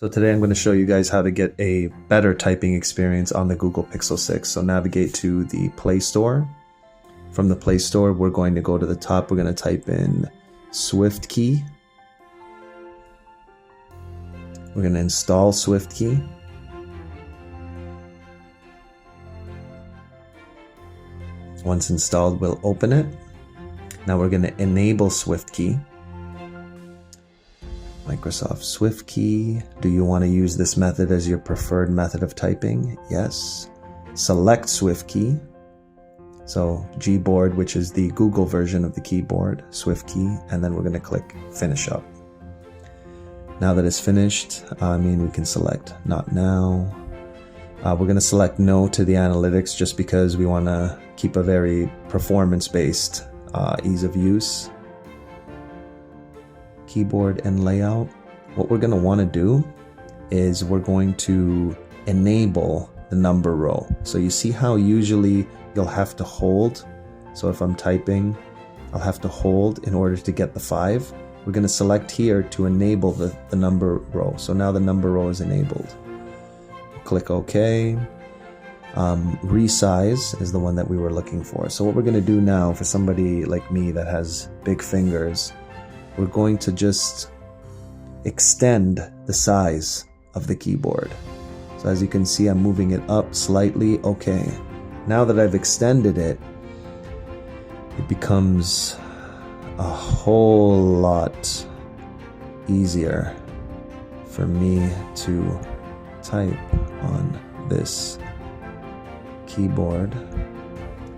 So today I'm going to show you guys how to get a better typing experience on the Google Pixel 6. So navigate to the Play Store. From the Play Store, we're going to go to the top. We're going to type in SwiftKey. We're going to install SwiftKey. Once installed, we'll open it. Now we're going to enable SwiftKey. Microsoft SwiftKey. Do you want to use this method as your preferred method of typing? Yes. Select SwiftKey. So Gboard, which is the Google version of the keyboard, SwiftKey, and then we're going to click Finish Up. Now that it's finished, we can select Not Now. We're going to select No to the analytics just because we want to keep a very performance-based ease of use. Keyboard and layout. What we're going to want to do is we're going to enable the number row. So you see how usually you'll have to hold. So if I'm typing, I'll have to hold in order to get the 5. We're going to select here to enable the number row. So now the number row is enabled. Click OK. Resize is the one that we were looking for. So what we're going to do now for somebody like me that has big fingers, we're going to just extend the size of the keyboard. So as you can see, I'm moving it up slightly. Okay. Now that I've extended it, it becomes a whole lot easier for me to type on this keyboard.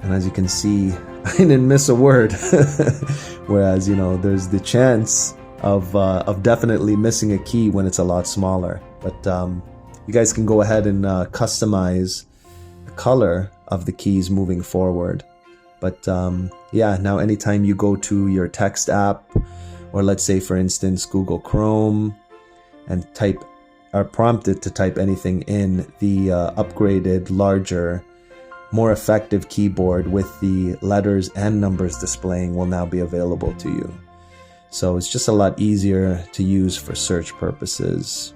And as you can see, I didn't miss a word. Whereas, there's the chance of definitely missing a key when it's a lot smaller. But you guys can go ahead and customize the color of the keys moving forward. But yeah, now anytime you go to your text app, or let's say for instance Google Chrome, and are prompted to type anything in, the upgraded, larger, more effective keyboard with the letters and numbers displaying will now be available to you. So it's just a lot easier to use for search purposes.